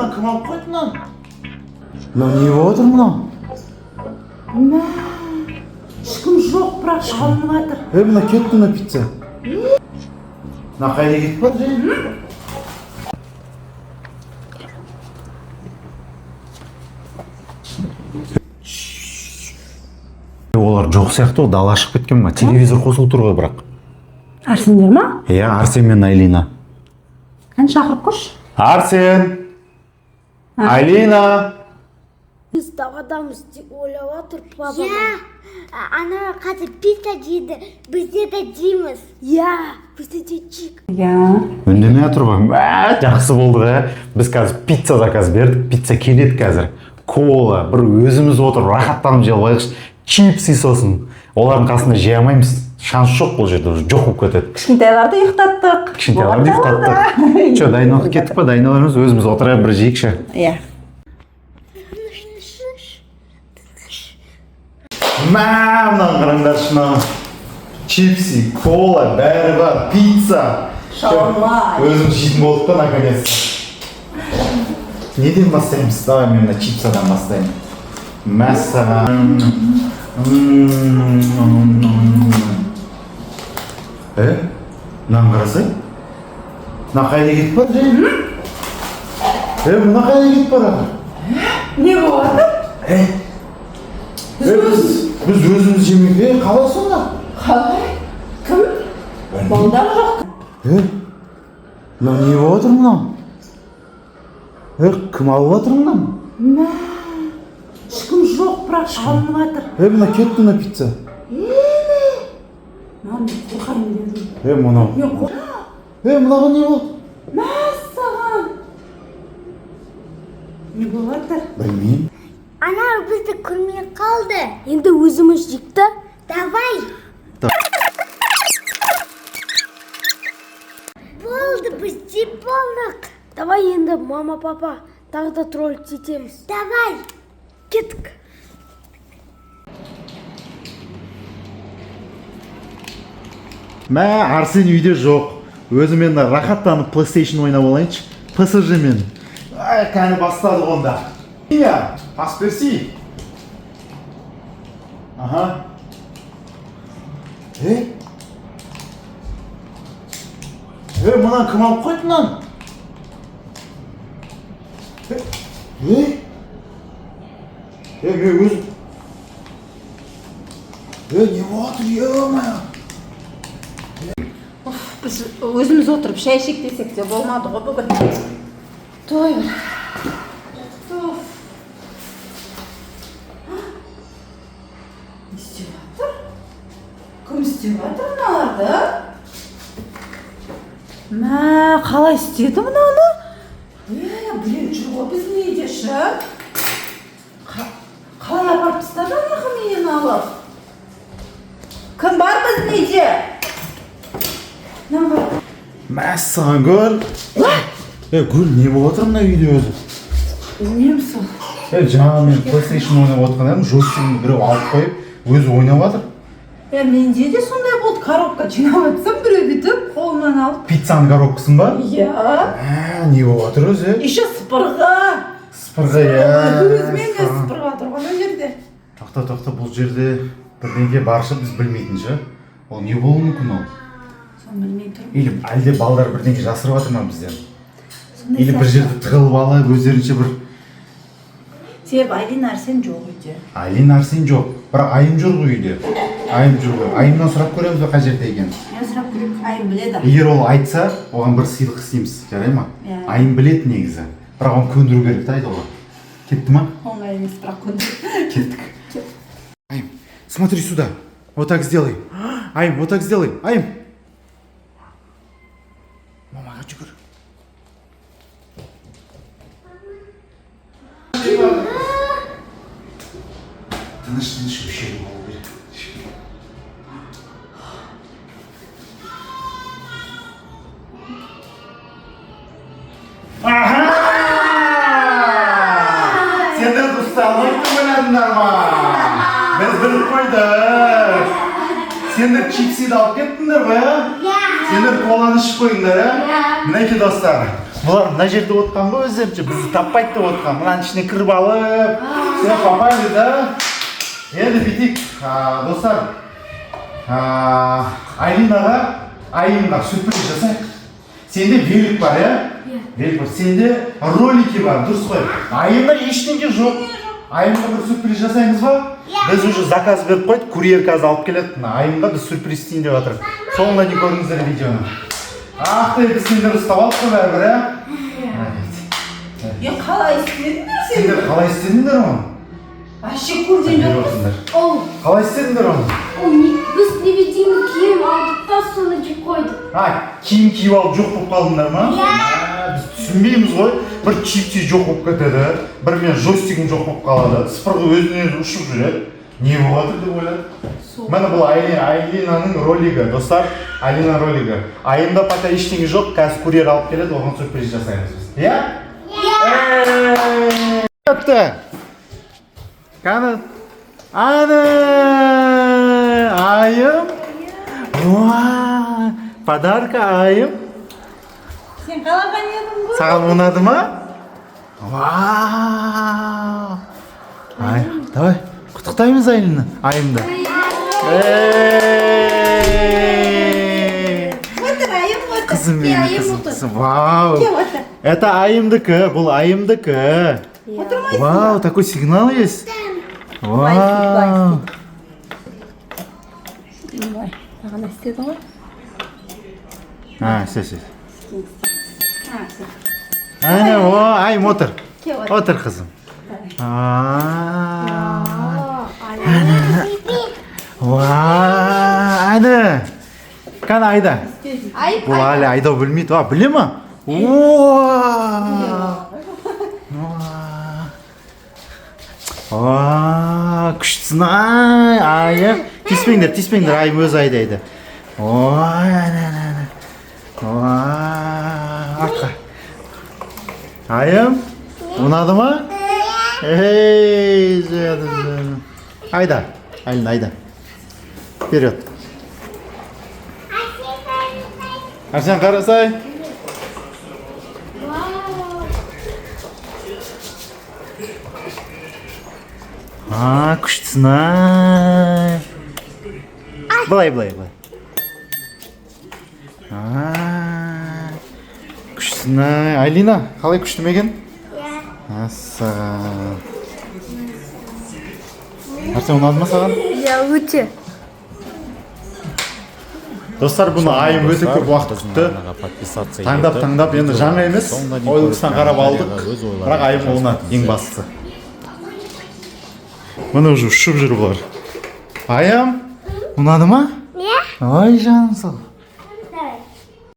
мына кім алып қойды мынаны? Мынау не болып отыр мынау? Ешкім жоқ, бірақ шалынып жатыр. Мына кетті мына пицца. Мына қайда кетіп барды? Олар жоқ сияқты, дала шығып кеткен ма? Телевизор қосылып тұр ғой бірақ. Арсендер ма? Иә, Арсен мен Айлина. Ән шақырып көрші. Арсен! Айлина! Біз табадамыз деп ойлап отыр папа. Ана қазір пицца жейді, бізде де жейміз. Бізде де жейік. Үндемей отыр ғой. Жақсы болды ғой. Біз қазір пицца заказ бердік, пицца келеді қазір. Кола, бір өзіміз отырып рахаттанып жей алайықшы. Чипсы сосын. Олардың қасында жей алмаймыз. Шанс жоқ бұл жерде, жоқ болып кетеді. Кішкентайларды ұйықтаттық. Че, дайындалып кеттік па? Дайындаламыз, өзіміз отырайық бір жейікші. Мынаны қараңдаршы, мына чипсы, кола, бәрі бар, пицца. Шаурма. Өзіміз жейтін болдық па, наконец. Неден бастаймыз? Давай мен мына чипсадан бастаймын. Мәссаған. Мынаны қарасай. Мына қайда кетіп барды? Мына қайда кетіп барды? Не болады? Біз өзіміз жемейді, қалай сонда? Қалай? Кім? Балдар жоқ. Мынау не болып отыр мынау? Кім алып отыр мынаны? Ешкім жоқ, бірақ шалынып жатыр. Мына кетті мына пицца. Мынаны қорқайын дедім. Мынау. Мынаға не болды? Мәссаған. Не болып жатыр? Білмеймін. Ана бізді көрмей қалды. Енді өзіміз жейікті. Давай. Болды, біз жеп болдық. Давай енді мама, папа, тағы да тролль жетеміз. Давай. Кеттік. Арсен үйде жоқ. Өзімен рахаттанып PlayStation ойнап алайыншы. PSG-мен. Кәні бастадық онда. Ас берсей. Ага. Мұнан кім алып қойды мұнан? Мен өзім. Не отыр, ема. Біз өзіміз отырып шай ішейік десек те болмады ғой бүгін. Той бір. Не істеп жатыр? Кім істеп жатыр мыналарды? Қалай істеді мынаны? Білем жүр ғой біздің үйде шы. Қалай апарып тастады аяғы менен алып? Кім бар біздің үйде? Мәссаған Гүл. Гүл, не болып отыр мына үйде өзі? Білмеймін сол. Жаңа мен PlayStation ойнап отқан едім, жоштығын біреу алып қойып, өзі ойнап жатыр. Менде де сондай болды, коробка жинап жатсам біреу бүйтіп қолымнан алып. Пиццаның коробкасын ба? Не болып жатыр өзі? Еще сыпырға. Сыпырға, Өзімен де сыпырға тұр ғой жерде. Тоқта, бұл жерде бірдеңке баршы біз білмейтін ше. Ол не болуы мүмкін ол? Білмей тұрмын. Или әлде балдар бірдеңке жасырып жатыр ма бізден? Или бір жерді тығылып алып өздерінше бір... Себебі Айлин Арсен жоқ үйде. Айлин Арсен жоқ, бірақ Айым жүр ғой үйде. Айым жүр ғой. Айымнан сұрап көреміз бе қай жерде екен? Мен сұрап көрейін, Айым біледі. Егер ол айтса, оған бір сыйлық істейміз, жарай ма? Айым біледі негізі, бірақ оны көндіру керек та айтуға. Кетті ма? Оңай емес, бірақ көндіру. Кеттік. Айым, смотри сюда. Вот так сделай. Айым, вот так сделай. Айым. Мамаға жүгір. Тыныш bir şey болу керек. Сендер дұсталып көңіліңдер ма? Біз біліп қойдық. Сендер чипсиді алып кеттіңдер ба? Сендер коланы ішіп қойыңдар, мінекей достар. Бұлар мына жерде отқан ғой өздерінше, бізді таппайды деп отқан. Мынаның ішіне кіріп алып, все попали, да? Енді бүйтейік, достар. Айымға сюрприз жасайық. Сенде велик бар, велик бар. Сенде ролики бар, дұрыс қой. Айымда ештеңе жоқ. Айымға бір сюрприз жасаймыз ба? Біз уже заказ беріп қойдық, курьер қазір алып келеді. Айымға біз сюрприз істейін деп жатырмыз. Соңына дейін көріңіздер видеоны. Ақтай біз сендер ұстап алдық қой бәрібір, Қалай істедіңдер сендер қалай істедіңдер оны? Вообще көрген жоқпыз. Қалай істедіңдер оны? Біз невидимый киім алдық та соны киіп қойдық. Киім киіп алып жоқ болып қалдыңдар ма? Біз түсінбейміз ғой. Бір чипси жоқ болып кетеді, бір мен жойстигім жоқ болып қалады, сыпырғы өзінен ұшып жүреді. Не болады деп ойлады? Міне бұл Айлинаның ролигі, достар. Айлина ролигі. Айымда пока ештеңе жоқ, қазір курьер алып келеді, оған сюрприз жасаймыз біз. Иә? Өтті. Қаны? Аны! Айым? Подарка айым? Сен қалаған едің ғой? Саған ұнады ма? Вау! Давай, құттықтаймыз Айлина, айымды. Отыр, айым отыр. Қызым менің, қызым. Вау! Это айымдікі, бұл айымдікі. Вау, такой сигнал есть. Вау! Маған істедің ғой? Сес. Әне, айым отыр. Отыр қызым. Әне. Қаны айда. Бұл әлі айдау білмейді. Біле ма? Күштісін айым. Тиспеңдер, айым өз айдайды. Артқа. Айым, ұнады ма? Айда, Айлин, айда. Вперед. Арсен, қарасай. Күштісін ай. Былай. Күштісін ай. Айлина, қалай күшті ме екен? Ассан. Арсен, ұнады ма саған? Өте. Достар, бұны айым өте көп уақыт күтті. Таңдап, енді жаңа емес, ойлықсынан қарап алдық. Бірақ айым ұнады, ең бастысы. Мұны уже ұшып жүр бұлар. Айым, ұнады ма? Ой, жаным сол.